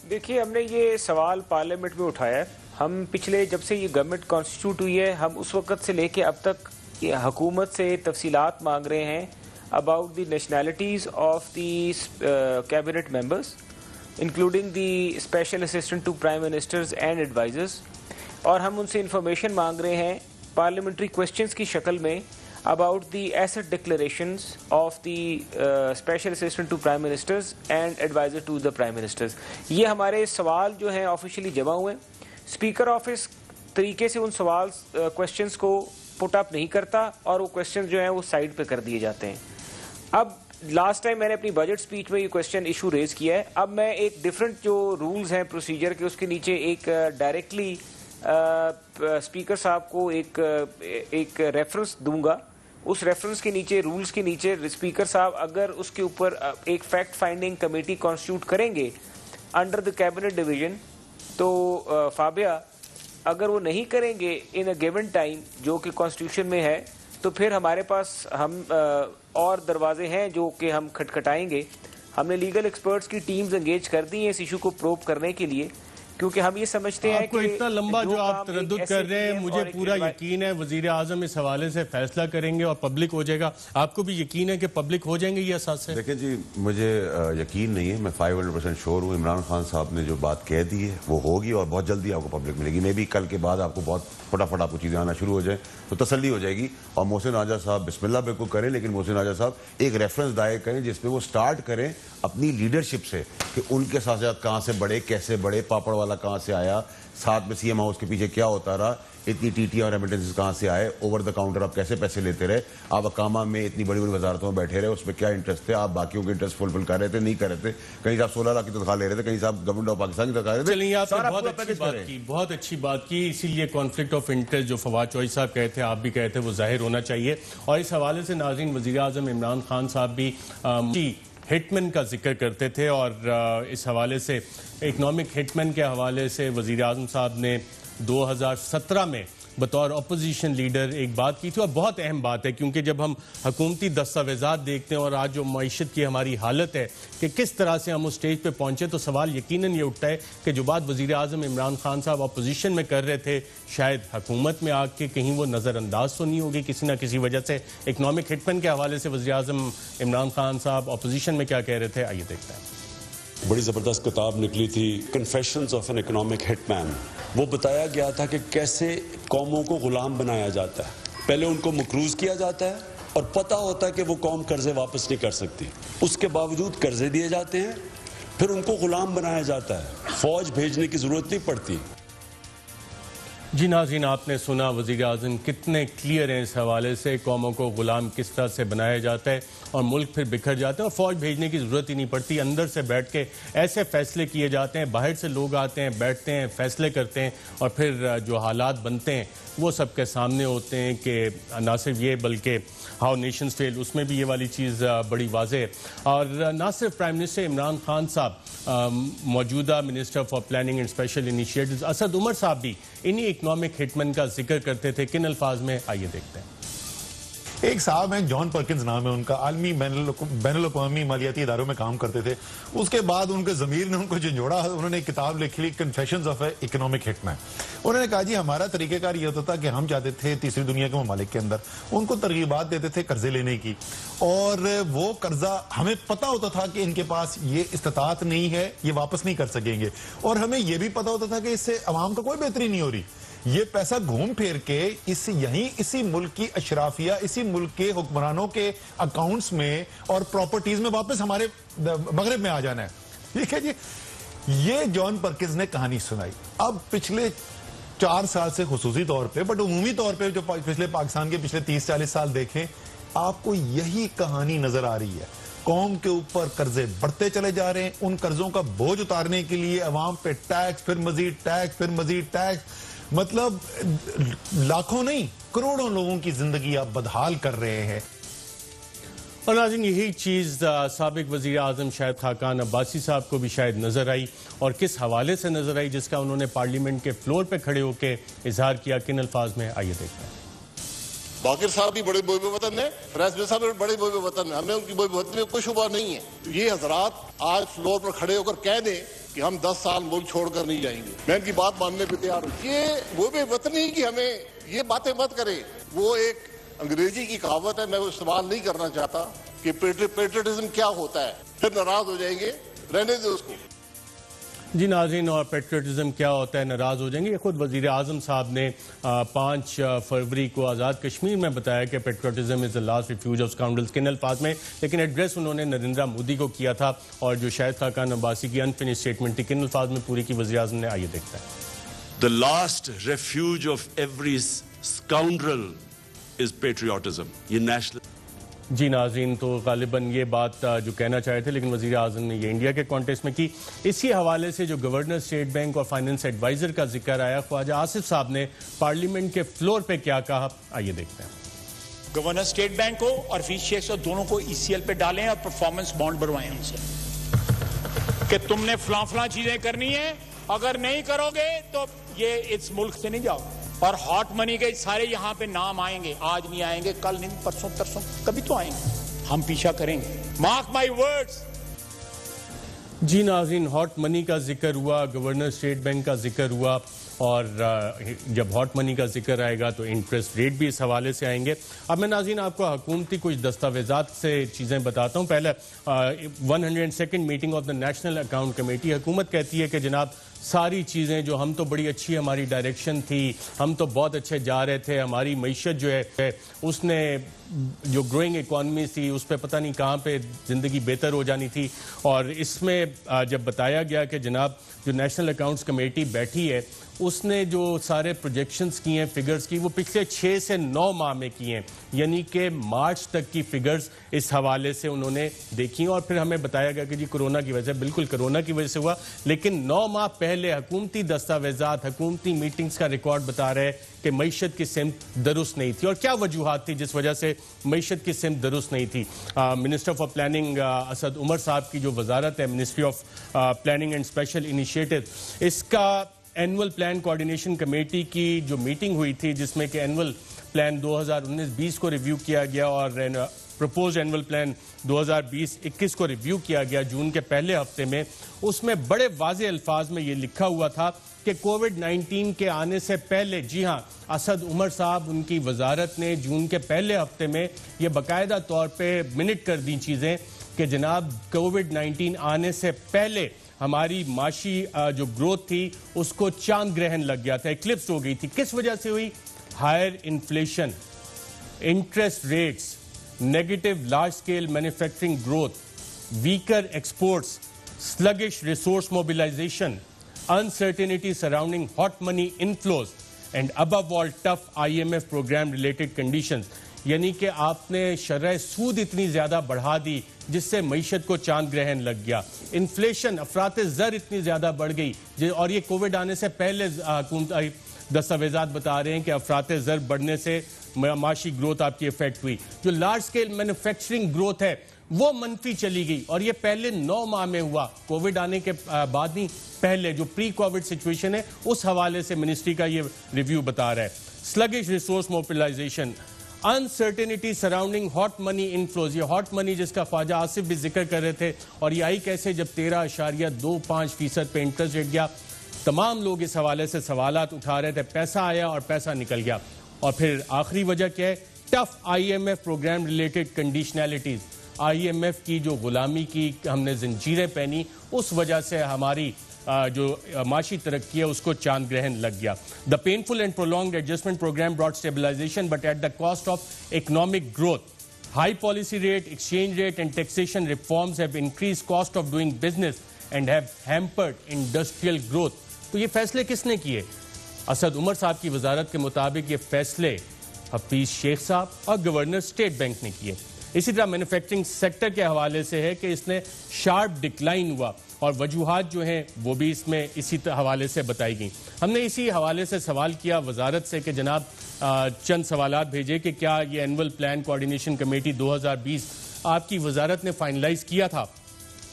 دیکھیے، ہم نے یہ سوال پارلیمنٹ میں اٹھایا ہے۔ ہم پچھلے جب سے یہ گورنمنٹ کانسٹیٹیوٹ ہوئی ہے، ہم اس وقت سے لے کے اب تک یہ حکومت سے تفصیلات مانگ رہے ہیں about the nationalities of the cabinet members, including the special assistant to prime ministers and advisers, اور ہم ان سے انفارمیشن مانگ رہے ہیں پارلیمنٹری کویسچنس کی شکل میں about the asset declarations of the special assistant to prime ministers and advisor to the prime ministers۔ یہ ہمارے سوال جو ہیں آفیشلی جمع ہوئے ہیں۔ اسپیکر آفس طریقے سے ان سوال کویسچنس کو پٹ اپ نہیں کرتا، اور وہ کویسچنس جو ہیں وہ سائڈ پہ کر دیے جاتے ہیں۔ اب لاسٹ ٹائم میں نے اپنی بجٹ اسپیچ میں یہ کویسچن ایشو ریز کیا ہے، اب میں ایک ڈفرینٹ جو رولز ہیں پروسیجر کے، اس کے نیچے ایک ڈائریکٹلی اسپیکر صاحب کو ایک ریفرنس دوں گا۔ اس ریفرنس کے نیچے، رولز کے نیچے، اسپیکر صاحب اگر اس کے اوپر ایک فیکٹ فائنڈنگ کمیٹی کانسٹیٹیوٹ کریں گے انڈر دا کیبنٹ ڈویژن، تو فابیا اگر وہ نہیں کریں گے ان اے گیون ٹائم جو کہ کانسٹیٹیوشن میں ہے، تو پھر ہمارے پاس ہم اور دروازے ہیں جو کہ ہم کھٹکھٹائیں گے۔ ہم نے لیگل ایکسپرٹس کی ٹیمز انگیج کر دی ہیں اس ایشو کو پروب کرنے کے لیے، کیونکہ ہم یہ سمجھتے ہیں کہ اتنا لمبا جو آپ تردد کر رہے ہیں، مجھے پورا یقین ہے وزیر اعظم اس حوالے سے فیصلہ کریں گے اور پبلک ہو جائے گا۔ آپ کو بھی یقین ہے کہ پبلک ہو جائیں گے یہ اثاثے؟ دیکھیں جی، مجھے یقین نہیں ہے، میں 500% شور ہوں۔ عمران خان صاحب نے جو بات کہہ دی ہے وہ ہوگی، اور بہت جلدی آپ کو پبلک ملے گی۔ میں بھی کل کے بعد آپ کو بہت فٹافٹ آپ کو چیزیں آنا شروع ہو جائیں تو تسلی ہو جائے گی۔ اور محسن رانجھا صاحب بسم اللہ بالکل کریں، لیکن محسن رانجھا صاحب ایک ریفرنس دائر کریں جس پہ وہ سٹارٹ کریں اپنی لیڈرشپ سے، کہ ان کے ساتھ کہاں سے بڑھے، کیسے بڑھے، پاپڑ والا کہاں سے آیا، ساتھ میں سی ایم ہاؤس کے پیچھے کیا ہوتا رہا، اتنی ٹی ٹی اور ریمیٹنسز کہاں سے آئے, اوور دا کاؤنٹر آپ کیسے پیسے لیتے رہے, آپ اقامہ میں اتنی بڑی بڑی وزارتوں میں بیٹھے رہے, اس میں کیا انٹرسٹ تھے, آپ باقیوں کے انٹرسٹ فلفل کر رہے تھے, نہیں کر رہے تھے, کہیں آپ 16 لاکھ کی تنخواہ لے رہے تھے, کہیں آپ گورنمنٹ آف پاکستان کی تنخواہ لے رہے تھے. چلیے آپ نے بہت اچھی بات کی, اسی لیے کانفلکٹ آف انٹرسٹ جو فواد چوہدری صاحب کہے تھے, آپ بھی کہے تھے, وہ ظاہر ہونا چاہیے. اور اس حوالے سے ناظرین وزیر اعظم عمران خان صاحب بھی ہٹ مین کا ذکر کرتے تھے, اور اس حوالے سے اکنامک ہٹ مین کے حوالے سے وزیر اعظم صاحب نے 2017 میں بطور اپوزیشن لیڈر ایک بات کی تھی, اور بہت اہم بات ہے, کیونکہ جب ہم حکومتی دستاویزات دیکھتے ہیں اور آج جو معیشت کی ہماری حالت ہے کہ کس طرح سے ہم اس سٹیج پہ پہنچے, تو سوال یقیناً یہ اٹھتا ہے کہ جو بات وزیر اعظم عمران خان صاحب اپوزیشن میں کر رہے تھے, شاید حکومت میں آ کے کہیں وہ نظر انداز تو نہیں ہوگی کسی نہ کسی وجہ سے. اکنامک ہٹ مین کے حوالے سے وزیر اعظم عمران خان صاحب اپوزیشن میں کیا کہہ رہے تھے, آئیے دیکھتے ہیں. بڑی زبردست کتاب نکلی تھی, کنفیشنز آف این اکنامک ہٹ مین. وہ بتایا گیا تھا کہ کیسے قوموں کو غلام بنایا جاتا ہے. پہلے ان کو مقروض کیا جاتا ہے اور پتہ ہوتا ہے کہ وہ قوم قرضے واپس نہیں کر سکتی, اس کے باوجود قرضے دیے جاتے ہیں, پھر ان کو غلام بنایا جاتا ہے, فوج بھیجنے کی ضرورت نہیں پڑتی. جی ناظرین, آپ نے سنا وزیر اعظم کتنے کلیئر ہیں اس حوالے سے, قوموں کو غلام کس طرح سے بنایا جاتا ہے اور ملک پھر بکھر جاتے ہیں اور فوج بھیجنے کی ضرورت ہی نہیں پڑتی, اندر سے بیٹھ کے ایسے فیصلے کیے جاتے ہیں, باہر سے لوگ آتے ہیں, بیٹھتے ہیں, فیصلے کرتے ہیں, اور پھر جو حالات بنتے ہیں وہ سب کے سامنے ہوتے ہیں کہ نہ صرف یہ بلکہ ہاؤ نیشنز فیل, اس میں بھی یہ والی چیز بڑی واضح ہے. اور نہ صرف پرائم منسٹر عمران خان صاحب, موجودہ minister for planning and special initiatives Asad Umar صاحب بھی انہی اکنامک ہٹ مین کا ذکر کرتے تھے. کن الفاظ میں, آئیے دیکھتے ہیں. ایک صاحب ہیں, جان پرکنز نام ہے ان کا, عالمی بین الاقوامی مالیاتی اداروں میں کام کرتے تھے. اس کے بعد ان کے ضمیر نے ان کو جھنجھوڑا, انہوں نے ایک کتاب لکھی لی, کنفیشنز آف اکنامک ہٹ مین. انہوں نے کہا جی ہمارا طریقہ کار یہ ہوتا تھا کہ ہم جاتے تھے تیسری دنیا کے ممالک کے اندر, ان کو ترغیبات دیتے تھے قرضے لینے کی, اور وہ قرضہ ہمیں پتہ ہوتا تھا کہ ان کے پاس یہ استطاعت نہیں ہے, یہ واپس نہیں کر سکیں گے, اور ہمیں یہ بھی پتہ ہوتا تھا کہ اس سے عوام کو کوئی بہتری نہیں ہو رہی. یہ پیسہ گھوم پھیر کے اسی ملک کی اشرافیہ, اسی ملک کے حکمرانوں کے اکاؤنٹس میں اور پراپرٹیز میں واپس ہمارے مغرب میں آ جانا ہے. ٹھیک ہے جی, یہ جان پرکنز نے کہانی سنائی. اب پچھلے 4 سال سے خصوصی طور پہ, بٹ عمومی طور پہ جو پچھلے پاکستان کے پچھلے 30-40 سال دیکھیں, آپ کو یہی کہانی نظر آ رہی ہے. قوم کے اوپر قرضے بڑھتے چلے جا رہے ہیں, ان قرضوں کا بوجھ اتارنے کے لیے عوام پہ ٹیکس, پھر مزید ٹیکس, پھر مزید ٹیکس, مطلب لاکھوں نہیں کروڑوں لوگوں کی زندگی آپ بدحال کر رہے ہیں. اور ناظرین, یہی چیز سابق وزیر اعظم شاہد خاقان عباسی صاحب کو بھی شاید نظر آئی, اور کس حوالے سے نظر آئی جس کا انہوں نے پارلیمنٹ کے فلور پہ کھڑے ہو کے اظہار کیا. کن الفاظ میں, آئیے دیکھتے ہیں. باقر صاحب بھی بڑے محب وطن ہیں, فیض صاحب بھی بڑے محب وطن ہیں, ہمیں ان کی محب وطنی میں کوئی شبہ نہیں ہے. یہ حضرات آج فلور پر کھڑے ہو کر کہہ دیں کہ ہم 10 سال ملک چھوڑ کر نہیں جائیں گے, میں ان کی بات ماننے پہ تیار ہوں. یہ محب وطنی کی ہمیں یہ باتیں مت کرے. وہ ایک انگریزی کی کہاوت ہے, میں وہ استعمال نہیں کرنا چاہتا, کہ پیٹریٹزم کیا ہوتا ہے, پھر ناراض ہو جائیں گے, رہنے دیں اس کو. جی ناظرین, اور پیٹریٹزم کیا ہوتا ہے, ناراض ہو جائیں گے. خود وزیر اعظم صاحب نے 5 فروری کو آزاد کشمیر میں بتایا کہ patriotism is the last refuge of scoundrels. کن الفاظ میں, لیکن ایڈریس انہوں نے نریندرا مودی کو کیا تھا, اور جو شاہد خاقان عباسی کی انفنش اسٹیٹمنٹ تھی, کن الفاظ میں پوری کی وزیر اعظم نے, آئیے دیکھتا ہے. The last refuge of every scoundrel is patriotism. یہ نیشنل. جی ناظرین, تو غالباً یہ بات جو کہنا چاہے تھے, لیکن وزیر اعظم نے یہ انڈیا کے کانٹیکسٹ میں کی. اسی حوالے سے جو گورنر اسٹیٹ بینک اور فائننس ایڈوائزر کا ذکر آیا, خواجہ آصف صاحب نے پارلیمنٹ کے فلور پہ کیا کہا, آئیے دیکھتے ہیں. گورنر اسٹیٹ بینک کو اور فیس شیخ دونوں کو ECL پہ ڈالیں اور پرفارمنس بانڈ بنوائیں ان سے کہ تم نے فلاں چیزیں کرنی ہیں, اگر نہیں کرو گے تو یہ اس ملک سے نہیں جاؤ. اور ہاٹ منی کے سارے یہاں پہ نام آئیں گے, آج نہیں آئیں گے, کل نہیں, پرسوں ترسوں, کبھی تو آئیں گے, ہم پیچھا کریں گے. Mark my words. جی ناظرین, ہاٹ منی کا ذکر ہوا, گورنر اسٹیٹ بینک کا ذکر ہوا, اور جب ہاٹ منی کا ذکر آئے گا تو انٹرسٹ ریٹ بھی اس حوالے سے آئیں گے. اب میں ناظرین آپ کو حکومتی کچھ دستاویزات سے چیزیں بتاتا ہوں. پہلے 102nd meeting of the national account committee, حکومت کہتی ہے کہ جناب ساری چیزیں جو ہم تو بڑی اچھی ہماری ڈائریکشن تھی, ہم تو بہت اچھے جا رہے تھے, ہماری معیشت جو ہے اس نے جو گروئنگ اکانومی تھی اس پہ پتہ نہیں کہاں پہ زندگی بہتر ہو جانی تھی. اور اس میں جب بتایا گیا کہ جناب جو نیشنل اکاؤنٹس کمیٹی بیٹھی ہے اس نے جو سارے پروجیکشنز کی ہیں فگرز کی, وہ پچھلے 6 سے 9 ماہ میں کی ہیں, یعنی کہ مارچ تک کی فگرز اس حوالے سے انہوں نے دیکھی. اور پھر ہمیں بتایا گیا کہ جی کرونا کی وجہ سے, بالکل کرونا کی وجہ سے ہوا, لیکن 9 ماہ پہلے حکومتی دستاویزات, حکومتی میٹنگز کا ریکارڈ بتا رہے کہ معیشت کی سمت درست نہیں تھی. اور کیا وجوہات تھی جس وجہ سے معیشت کی سمت درست نہیں تھی؟ Minister for planning Asad Umar صاحب کی جو وزارت ہے, ministry of planning and special initiative, اس کا اینول پلان کوارڈینیشن کمیٹی کی جو میٹنگ ہوئی تھی جس میں کہ اینول پلان 2019-20 کو ریویو کیا گیا اور پروپوز اینول پلان 2020-21 کو ریویو کیا گیا جون کے پہلے ہفتے میں, اس میں بڑے واضح الفاظ میں یہ لکھا ہوا تھا کہ کووڈ-19 کے آنے سے پہلے, جی ہاں, اسد عمر صاحب ان کی وزارت نے جون کے پہلے ہفتے میں یہ باقاعدہ طور پہ منٹ کر دی چیزیں کہ جناب کووڈ-19 آنے سے پہلے ہماری معاشی جو گروتھ تھی اس کو چاند گرہن لگ گیا تھا, ایکلپس ہو گئی تھی. کس وجہ سے ہوئی؟ Higher inflation, interest rates, negative large scale manufacturing growth, weaker exports, sluggish resource mobilization, uncertainty surrounding hot money inflows, and above all tough IMF program related conditions. یعنی کہ آپ نے شرح سود اتنی زیادہ بڑھا دی جس سے معیشت کو چاند گرہن لگ گیا. انفلیشن, افراط زر اتنی زیادہ بڑھ گئی, اور یہ کووڈ آنے سے پہلے دستاویزات بتا رہے ہیں کہ افراط زر بڑھنے سے معاشی گروتھ آپ کی افیکٹ ہوئی. جو لارج سکیل مینوفیکچرنگ گروتھ ہے وہ منفی چلی گئی, اور یہ پہلے 9 ماہ میں ہوا, کووڈ آنے کے بعد نہیں, پہلے جو پری کووڈ سچویشن ہے اس حوالے سے منسٹری کا یہ ریویو بتا رہا ہے. sluggish resource mobilization, uncertainty surrounding hot money inflows, یہ hot money جس کا خواجہ آصف بھی ذکر کر رہے تھے, اور یہ آئی کیسے جب 13.25% پہ انٹرسٹ ریٹ گیا. تمام لوگ اس حوالے سے سوالات اٹھا رہے تھے, پیسہ آیا اور پیسہ نکل گیا. اور پھر آخری وجہ کیا ہے؟ Tough IMF programme related conditionalities, IMF کی جو غلامی کی ہم نے زنجیریں پہنی, اس وجہ سے ہماری جو معاشی ترقی ہے اس کو چاند گرہن لگ گیا. The painful and prolonged adjustment program brought stabilization but at the cost of economic growth. High policy rate, exchange rate and taxation reforms have increased cost of doing business and have hampered industrial growth. تو یہ فیصلے کس نے کیے؟ اسد عمر صاحب کی وزارت کے مطابق یہ فیصلے حفیظ شیخ صاحب اور گورنر اسٹیٹ بینک نے کیے. اسی طرح مینوفیکچرنگ سیکٹر کے حوالے سے ہے کہ اس نے شارپ ڈکلائن ہوا, اور وجوہات جو ہیں وہ بھی اس میں اسی حوالے سے بتائی گئیں. ہم نے اسی حوالے سے سوال کیا وزارت سے کہ جناب چند سوالات بھیجے کہ کیا یہ اینول پلان کوارڈینیشن کمیٹی 2020 آپ کی وزارت نے فائنلائز کیا تھا؟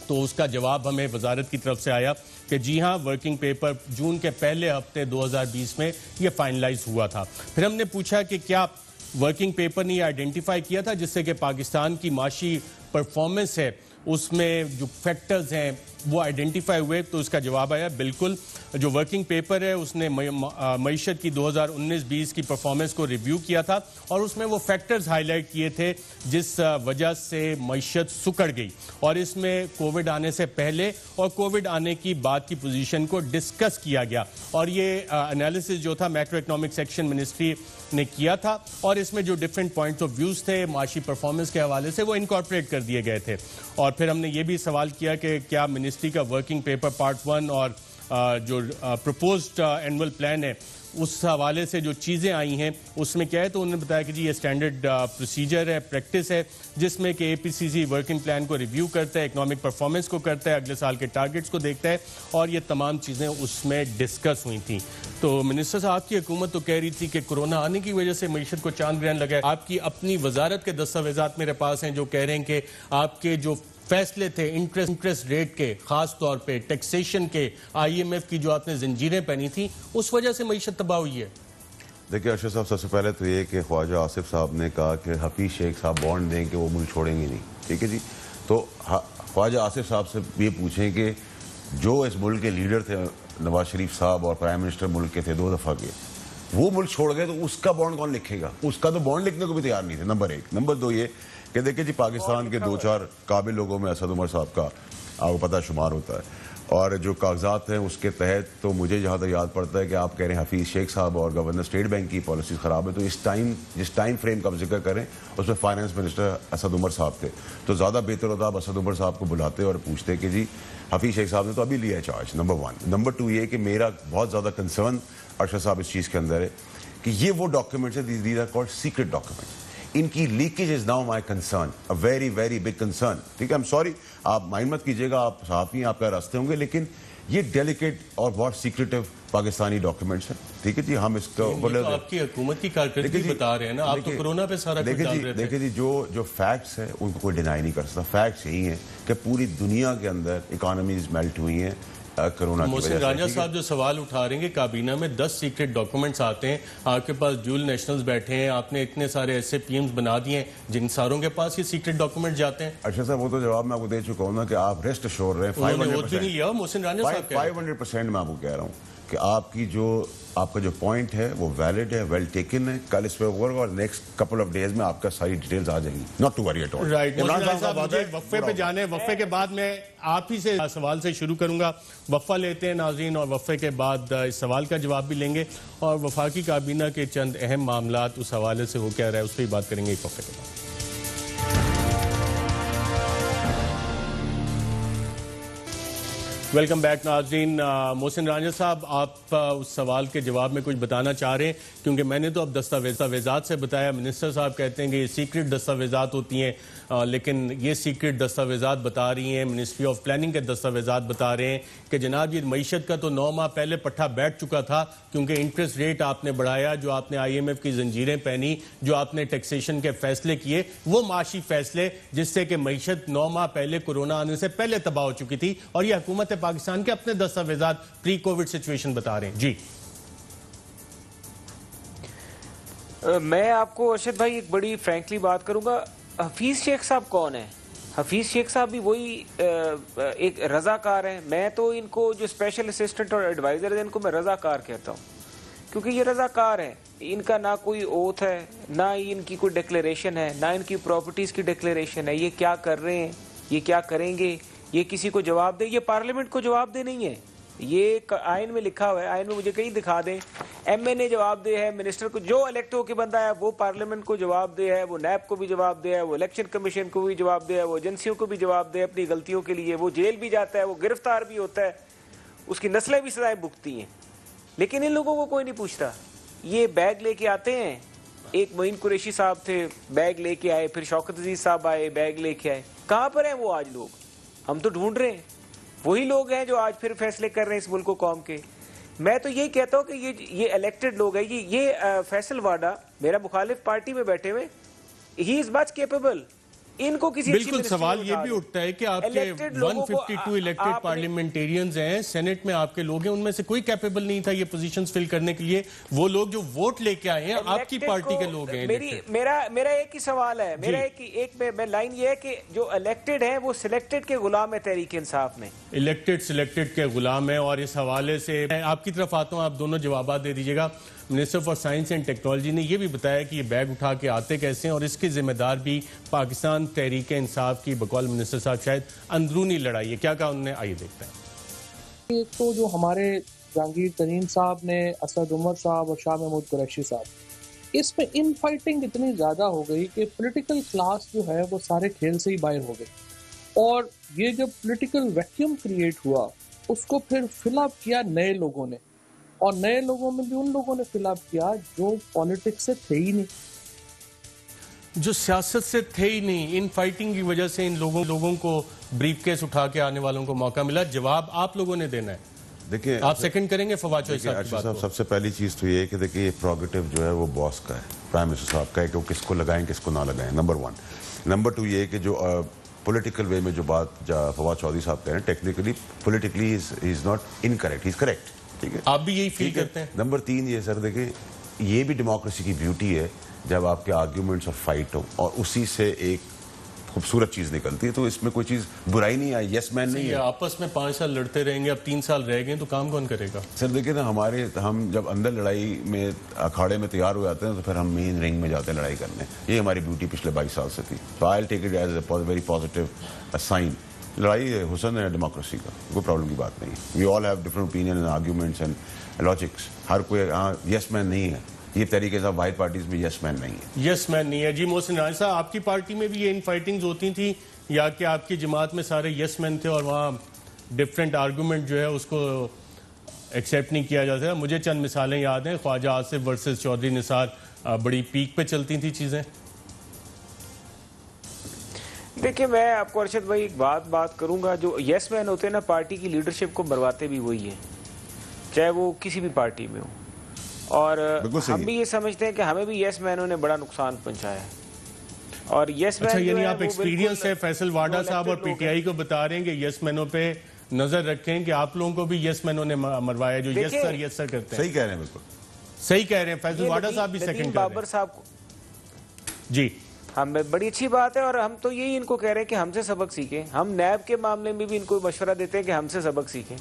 تو اس کا جواب ہمیں وزارت کی طرف سے آیا کہ جی ہاں, ورکنگ پیپر جون کے پہلے ہفتے 2020 میں یہ فائنلائز ہوا تھا. پھر ہم نے پوچھا کہ کیا ورکنگ پیپر نے یہ آئیڈینٹیفائی کیا تھا جس سے کہ پاکستان کی معاشی پرفارمنس ہے اس میں جو فیکٹرز ہیں وہ آئیڈینٹیفائی ہوئے؟ تو اس کا جواب آیا بالکل. جو ورکنگ پیپر ہے اس نے معیشت کی 2019-20 کی پرفارمنس کو ریویو کیا تھا, اور اس میں وہ فیکٹرز ہائی لائٹ کیے تھے جس وجہ سے معیشت سکڑ گئی, اور اس میں کووڈ آنے سے پہلے اور کووڈ آنے کی بعد کی پوزیشن کو ڈسکس کیا گیا. اور یہ انالیسس جو تھا میکرو اکنامک سیکشن منسٹری نے کیا تھا, اور اس میں جو ڈفرینٹ پوائنٹس آف ویوز تھے معاشی پرفارمنس کے حوالے سے وہ انکارپوریٹ کر دیے گئے تھے. اور پھر ہم نے یہ بھی سوال کیا کہ کیا منسٹری کا ورکنگ پیپر پارٹ 1 اور جو پروپوزڈ اینول پلان ہے اس حوالے سے جو چیزیں آئی ہیں اس میں کیا ہے؟ تو انہوں نے بتایا کہ جی یہ اسٹینڈرڈ پروسیجر ہے, پریکٹس ہے, جس میں کہ APCC ورکنگ پلان کو ریویو کرتا ہے, اکنامک پرفارمنس کو کرتا ہے, اگلے سال کے ٹارگٹس کو دیکھتا ہے, اور یہ تمام چیزیں اس میں ڈسکس ہوئی تھیں. تو منسٹر صاحب کی حکومت تو کہہ رہی تھی کہ کورونا آنے کی وجہ سے معیشت کو چاند گرہن لگا ہے. آپ کی اپنی وزارت کے دستاویزات میرے پاس ہیں جو کہہ رہے ہیں کہ آپ کے جو فیصلے تھے انٹرسٹ ریٹ کے, خاص طور پہ ٹیکسیشن کے, IMF کی جو آپ نے زنجیریں پہنی تھیں, اس وجہ سے معیشت تباہ ہوئی ہے. دیکھیے ارشد صاحب, سب سے پہلے تو یہ کہ خواجہ آصف صاحب نے کہا کہ حفیظ شیخ صاحب بانڈ دیں کہ وہ ملک چھوڑیں گے نہیں, ٹھیک ہے جی. تو خواجہ آصف صاحب سے یہ پوچھیں کہ جو اس ملک کے لیڈر تھے نواز شریف صاحب اور پرائم منسٹر ملک کے تھے 2 دفعہ کے, وہ ملک چھوڑ گئے تو اس کا بانڈ کون لکھے گا؟ اس کا تو بانڈ لکھنے کو بھی تیار نہیں تھے, نمبر 1. نمبر 2 یہ کہ دیکھیں جی پاکستان کے 2-4 قابل لوگوں میں اسد عمر صاحب کا آپ کو پتہ شمار ہوتا ہے, اور جو کاغذات ہیں اس کے تحت تو مجھے جہاں تک یاد پڑتا ہے کہ آپ کہہ رہے ہیں حفیظ شیخ صاحب اور گورنر اسٹیٹ بینک کی پالیسیز خراب ہے، تو جس ٹائم فریم کا ذکر کریں اس میں فائنانس منسٹر اسد عمر صاحب تھے، تو زیادہ بہتر ہوتا آپ اسد عمر صاحب کو بلاتے اور پوچھتے کہ جی حفیظ شیخ صاحب نے تو ابھی لیا ہے چارج، نمبر 1۔ نمبر 2 یہ کہ میرا بہت زیادہ کنسرن ارشد صاحب اس چیز کے اندر ہے کہ یہ وہ ڈاکیومنٹس ہیں، these are called secret documents, ان کی leakage is now my concern, a very very big concern, ٹھیک ہے؟ سوری، آپ مائنڈ مت کیجیے گا، آپ صحافی ہیں، آپ کا راستے ہوں گے، لیکن یہ ڈیلیکیٹ اور بہت سیکریٹو پاکستانی ڈاکیومنٹس ہیں، ٹھیک ہے جی؟ ہم اس کو آپ کی حکومت کی کارکردگی بتا رہے ہیں نا، آپ تو کورونا پہ سارا کچھ ڈال رہے تھے۔ دیکھیں جی، جو فیکٹس ہیں ان کو کوئی ڈینائی نہیں کر سکتا، فیکٹس یہی ہیں کہ پوری دنیا کے اندر اکانومیز میلٹ ہوئی ہیں کرونا کی وجہ سے۔ محسن رانجھا صاحب جو سوال اٹھا رہے ہیں کہ کابینہ میں 10 سیکرٹ ڈاکومنٹس آتے ہیں، آپ کے پاس ڈیول نیشنلز بیٹھے ہیں، آپ نے اتنے سارے ایسے پی ایمز بنا دیے ہیں جن ساروں کے پاس یہ سیکرٹ ڈاکومنٹ جاتے ہیں۔ اچھا صاحب، وہ تو جواب میں آپ کو دے چکا ہوں نا کہ آپ ریسٹ ایشور رہے ہیں، 500% میں آپ کو کہہ رہا ہوں کہ آپ کا جو پوائنٹ ہے وہ ویلڈ ہے، ویل ٹیکن ہے، کل اس پہ ہوگا اور نیکسٹ کپل آف ڈیز میں آپ کا ساری ڈیٹیلز آ جائیں گی، not to worry at all. Right, وقفے پہ جانے، وقفے کے بعد میں آپ ہی سے سوال سے شروع کروں گا، وقفہ لیتے ہیں ناظرین، اور وقفے کے بعد اس سوال کا جواب بھی لیں گے اور وفاقی کابینہ کے چند اہم معاملات اس حوالے سے ہو کیا رہا ہے اس پہ ہی بات کریں گے ایک وقفے کے بعد۔ ویلکم بیک ناظرین۔ محسن رانجھا صاحب، آپ اس سوال کے جواب میں کچھ بتانا چاہ رہے ہیں؟ کیونکہ میں نے تو اب دستاویزات سے بتایا، منسٹر صاحب کہتے ہیں کہ یہ سیکرٹ دستاویزات ہوتی ہیں، لیکن یہ سیکرٹ دستاویزات بتا رہی ہیں، منسٹری آف پلاننگ کے دستاویزات بتا رہے ہیں کہ جناب یہ معیشت کا تو 9 ماہ پہلے پٹھا بیٹھ چکا تھا، کیونکہ انٹرسٹ ریٹ آپ نے بڑھایا، جو آپ نے IMF کی زنجیریں پہنی، جو آپ نے ٹیکسیشن کے فیصلے کیے، وہ معاشی فیصلے جس سے کہ معیشت 9 ماہ پہلے کورونا آنے سے پہلے تباہ ہو چکی تھی، اور یہ حکومت پاکستان کے اپنے دستاویزات پری کووڈ سچویشن بتا رہے ہیں۔ جی میں آپ کو ارشد بھائی ایک بڑی فرینکلی بات کروں گا، حفیظ شیخ صاحب کون ہیں؟ حفیظ شیخ صاحب بھی وہی ایک رضاکار ہیں، میں تو ان کو جو اسپیشل اسسٹنٹ اور ایڈوائزر ہیں ان کو میں رضاکار کہتا ہوں، کیونکہ یہ رضاکار ہیں، ان کا نہ کوئی اوتھ ہے، نہ ان کی کوئی ڈکلیریشن ہے، نہ ان کی پراپرٹیز کی ڈکلیریشن ہے، یہ کیا کر رہے ہیں، یہ کیا کریں گے، یہ کسی کو جواب دے، یہ پارلیمنٹ کو جواب دے نہیں ہے، یہ آئین میں لکھا ہوا ہے، آئین میں مجھے کہیں دکھا دیں، MA نے جواب دے ہے، منسٹر کو جو الیکٹ ہو کے بندہ ہے وہ پارلیمنٹ کو جواب دے ہے، وہ نیب کو بھی جواب دے ہے، وہ الیکشن کمیشن کو بھی جواب دے ہے، وہ ایجنسیوں کو بھی جواب دے اپنی غلطیوں کے لیے، وہ جیل بھی جاتا ہے، وہ گرفتار بھی ہوتا ہے، اس کی نسلیں بھی سزائیں بھگتی ہیں، لیکن ان لوگوں کو کوئی نہیں پوچھتا۔ یہ بیگ لے کے آتے ہیں، ایک معین قریشی صاحب تھے، بیگ لے کے آئے، پھر شوکت عزیز صاحب آئے، بیگ لے کے آئے، کہاں پر ہیں وہ آج لوگ؟ ہم تو ڈھونڈ رہے ہیں، وہی لوگ ہیں جو آج پھر فیصلے کر رہے ہیں اس ملک و قوم کے۔ میں تو یہی کہتا ہوں کہ یہ الیکٹڈ لوگ ہیں، یہ فیصل واڈا میرا مخالف پارٹی میں بیٹھے ہوئے، ہی از مچ کیپیبل، ان کو کسی بالکل سوال یہ بھی اٹھتا ہے کہ آپ کے 152 الیکٹڈ پارلیمنٹیرینز ہیں، سینٹ میں آپ کے لوگ ہیں، ان میں سے کوئی کیپیبل نہیں تھا یہ پوزیشنز فل کرنے کے لیے، وہ لوگ جو ووٹ لے کے آئے ہیں آپ کی پارٹی کے لوگ ہیں۔ میرا ایک ہی سوال ہے، میرا ایک میں لائن یہ ہے کہ جو الیکٹڈ ہیں وہ سلیکٹڈ کے غلام ہے تحریک انصاف میں، الیکٹڈ سلیکٹڈ کے غلام ہیں، اور اس حوالے سے میں آپ کی طرف آتا ہوں، آپ دونوں جوابات دے دیجیے گا۔ Minister for science and technology نے یہ بھی بتایا کہ یہ بیگ اٹھا کے آتے کیسے ہیں، اور اس کی ذمہ دار بھی پاکستان تحریک انصاف کی بقول منسٹر صاحب شاید اندرونی لڑائی ہے، کیا کہا انہوں نے، آئیے دیکھتے ہیں۔ ایک تو جو ہمارے جہانگیر ترین صاحب نے، اسد عمر صاحب اور شاہ محمود قریشی صاحب، اس میں ان فائٹنگ اتنی زیادہ ہو گئی کہ پولیٹیکل کلاس جو ہے وہ سارے کھیل سے ہی باہر ہو گئی، اور یہ جب پولیٹیکل ویکیوم کریٹ ہوا اس کو پھر فل اپ کیا نئے لوگوں نے، اور نئے لوگوں میں بھی ان لوگوں نے فل اپ کیا جو پالیٹکس سے تھے ہی نہیں، جو سیاست سے تھے ہی نہیں۔ ان فائٹنگ کی وجہ سے ان لوگوں کو بریف کیس اٹھا کے آنے والوں کو موقع ملا۔ جواب آپ لوگوں نے دینا ہے، دیکھیں آپ سیکنڈ کریں گے فواد چوہدری صاحب کی بات کو؟ سب سے پہلی چیز تو یہ ہے کہ دیکھیں یہ پروگیٹو جو ہے وہ باس کا ہے، پرائم منسٹر صاحب کا ہے کہ وہ کس کو لگائیں کس کو نہ لگائیں، نمبر 1۔ نمبر 2 یہ ہے کہ جو پولیٹیکل وے میں جو بات فواد چوہدری صاحب کہہ رہے ہیں، technically politically he is not incorrect, he is correct, ٹھیک ہے، آپ بھی یہی فیل کرتے ہیں؟ نمبر 3 یہ سر دیکھیں، یہ بھی ڈیموکریسی کی بیوٹی ہے جب آپ کے آرگیومنٹس اور فائٹ ہو اور اسی سے ایک خوبصورت چیز نکلتی ہے، تو اس میں کوئی چیز برائی نہیں ہے، یس مین نہیں ہے۔ آپس میں 5 سال لڑتے رہیں گے، اب 3 سال رہ گئے تو کام کون کرے گا؟ سر دیکھیں نا، ہم جب اندر لڑائی میں اکھاڑے میں تیار ہو جاتے ہیں تو پھر ہم مین رنگ میں جاتے ہیں لڑائی کرنے، یہ ہماری بیوٹی پچھلے 22 سال سے تھی۔ تو I will take it as a very positive sign لڑائی حسن ہے ڈیموکریسی کا, کوئی پرابلم کی بات نہیں ہے. We all have different opinion and arguments and logics. ہر کوئی ہاں یس مین نہیں ہے. یہ طریقے سے واحد پارٹیز میں یس مین نہیں ہے. یس مین نہیں ہے. جی محسن راجہ صاحب, آپ کی پارٹی میں بھی یہ ان فائٹنگز ہوتی تھیں یا کہ آپ کی جماعت میں سارے یس مین تھے اور وہاں ڈفرینٹ آرگومنٹ جو ہے اس کو ایکسیپٹ نہیں کیا جاتا ہے؟ مجھے چند مثالیں یاد ہیں. خواجہ آصف ورسز چودھری نثار, بڑی پیک پہ چلتی تھیں چیزیں. دیکھیں میں آپ کو ارشد بھائی ایک بات کروں گا, جو یس مین ہوتے ہیں نا پارٹی کی لیڈرشپ کو مرواتے بھی وہی ہیں, چاہے وہ کسی بھی پارٹی میں ہو. اور ہم بھی یہ سمجھتے ہیں کہ ہمیں بھی یس مینوں نے بڑا نقصان پہنچایا ہے. اور یس مین, اچھا یعنی آپ ایکسپیرینس ہے فیصل واڈا صاحب اور پی ٹی آئی کو بتا رہے ہیں کہ یس مینوں پہ نظر رکھیں کہ آپ لوگوں کو بھی یس مینوں نے مروایا جو یس سر کرتے ہیں. صحیح کہہ رہے ہیں, بالکل صحیح کہہ رہے ہیں. فیصل واڈا صاحب بھی سیکنڈ کر رہے ہیں. صاحب کو جی ہم بڑی اچھی بات ہے, اور ہم تو یہی ان کو کہہ رہے ہیں کہ ہم سے سبق سیکھیں. ہم نیب کے معاملے میں بھی ان کو مشورہ دیتے ہیں کہ ہم سے سبق سیکھیں,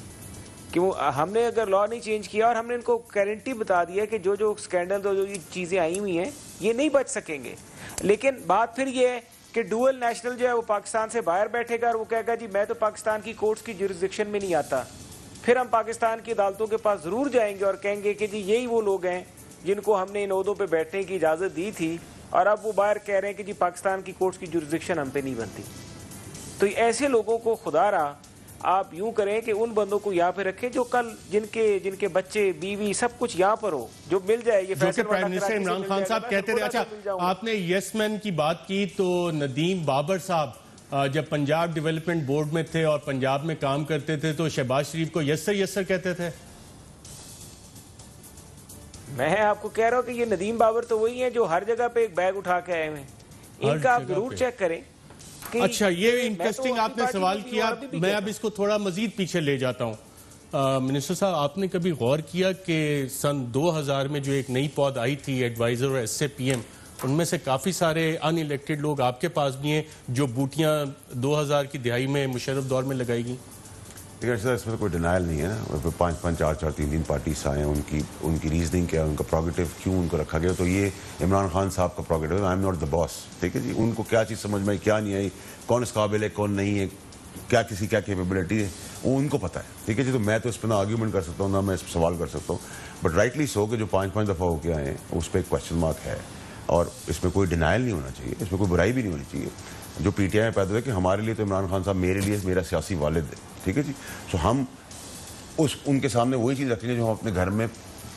کہ وہ ہم نے اگر لا نہیں چینج کیا اور ہم نے ان کو گارنٹی بتا دی ہے کہ جو سکینڈل جو یہ چیزیں آئی ہوئی ہیں یہ نہیں بچ سکیں گے. لیکن بات پھر یہ ہے کہ ڈوئل نیشنل جو ہے وہ پاکستان سے باہر بیٹھے گا اور وہ کہے گا جی میں تو پاکستان کی کورٹس کی جورسڈکشن میں نہیں آتا. پھر ہم پاکستان کی عدالتوں کے پاس ضرور جائیں گے اور کہیں گے کہ جی یہی وہ لوگ ہیں جن کو ہم نے ان عہدوں پہ بیٹھنے کی اجازت دی تھی, اور اب وہ باہر کہہ رہے ہیں کہ جی پاکستان کی کورٹس کی جورسڈکشن ہم پہ نہیں بنتی. تو ایسے لوگوں کو خدا را آپ یوں کریں کہ ان بندوں کو یہاں پہ رکھیں جو کل جن کے بچے بیوی سب کچھ یہاں پر ہو, جو مل جائے. یہ جو کہ پرائم منسٹر عمران خان صاحب کہتے تھے. اچھا آپ نے یس مین کی بات کی تو ندیم بابر صاحب جب پنجاب ڈیولپمنٹ بورڈ میں تھے اور پنجاب میں کام کرتے تھے تو شہباز شریف کو یس سر کہتے تھے. میں آپ کو کہہ رہا ہوں کہ یہ ندیم بابر تو وہی ہیں جو ہر جگہ پہ ایک بیگ اٹھا کے آئے ہیں. ان کا آپ ضرور چیک کریں. اچھا یہ انٹرسٹنگ آپ نے سوال کیا, میں اب اس کو تھوڑا مزید پیچھے لے جاتا ہوں. منسٹر صاحب آپ نے کبھی غور کیا کہ سن 2000 میں جو ایک نئی پود آئی تھی ایڈوائزر اور ایس اے پی ایم, ان میں سے کافی سارے ان الیکٹڈ لوگ آپ کے پاس بھی ہیں جو بوٹیاں 2000 کی دہائی میں مشرف دور میں لگائی گئی. اس میں کوئی ڈینائل نہیں ہے نا. 5-5, 4-4, 3 پارٹیز آئے ہیں, ان کی ریزننگ کیا, ان کا پروگیٹو کیوں ان کو رکھا گیا. تو یہ عمران خان صاحب کا پروگیٹو ہے, آئی ایم ناٹ دا باس. ٹھیک ہے جی, ان کو کیا چیز سمجھ میں آئی کیا نہیں آئی, کون اس قابل ہے کون نہیں ہے, کیا کسی کیا کیپیبلٹی ہے, وہ ان کو پتہ ہے. ٹھیک ہے جی, تو میں تو اس پہ نہ آرگیومنٹ کر سکتا ہوں نہ میں اس پہ سوال کر سکتا ہوں. بٹ رائٹلی سو کہ جو 5 دفعہ ہو کے آئے ہیں اس پہ ایک کوشچن مارک ہے, اور اس میں کوئی ڈینائل نہیں ہونا چاہیے, اس میں کوئی برائی بھی نہیں ہونی چاہیے. جو پی ٹی آئی میں پیدا ہے کہ ہمارے لیے تو عمران خان صاحب میرے لیے میرا سیاسی والد ہے. ٹھیک ہے جی, سو ہم ان کے سامنے وہی چیز رکھیں گے جو ہم اپنے گھر میں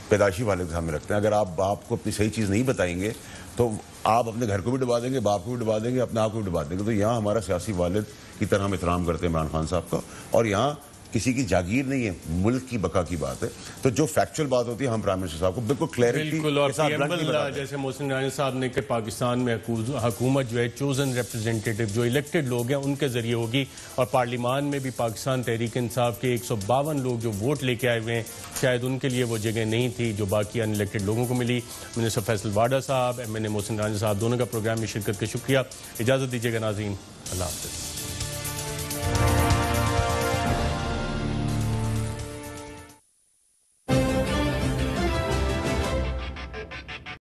پیدائشی والد کے سامنے رکھتے ہیں. اگر آپ باپ کو اپنی صحیح چیز نہیں بتائیں گے تو آپ اپنے گھر کو بھی ڈبا دیں گے, باپ کو بھی ڈبا دیں گے, اپنے آپ کو بھی ڈبا دیں گے. تو یہاں ہمارا سیاسی والد کی طرح ہم احترام کرتے ہیں عمران خان صاحب کا, اور یہاں کسی کی جاگیر نہیں ہے, ملک کی بقا کی بات ہے. تو جو فیکچوئل بات ہوتی ہے ہم پرائم منسٹر صاحب کو بالکل کلیئرٹی اور جیسے محسن راجہ صاحب نے کہ پاکستان میں حکومت جو ہے چوزن ریپرزینٹیٹو جو الیکٹڈ لوگ ہیں ان کے ذریعے ہوگی, اور پارلیمان میں بھی پاکستان تحریک انصاف کے 152 لوگ جو ووٹ لے کے آئے ہوئے ہیں, شاید ان کے لیے وہ جگہ نہیں تھی جو باقی ان الیکٹڈ لوگوں کو ملی. منسٹر فیصل واڈا صاحب, ایم این اے محسن راجہ صاحب, دونوں کا پروگرام میں شرکت کا شکریہ. اجازت دیجیے گا ناظرین, اللہ حافظ.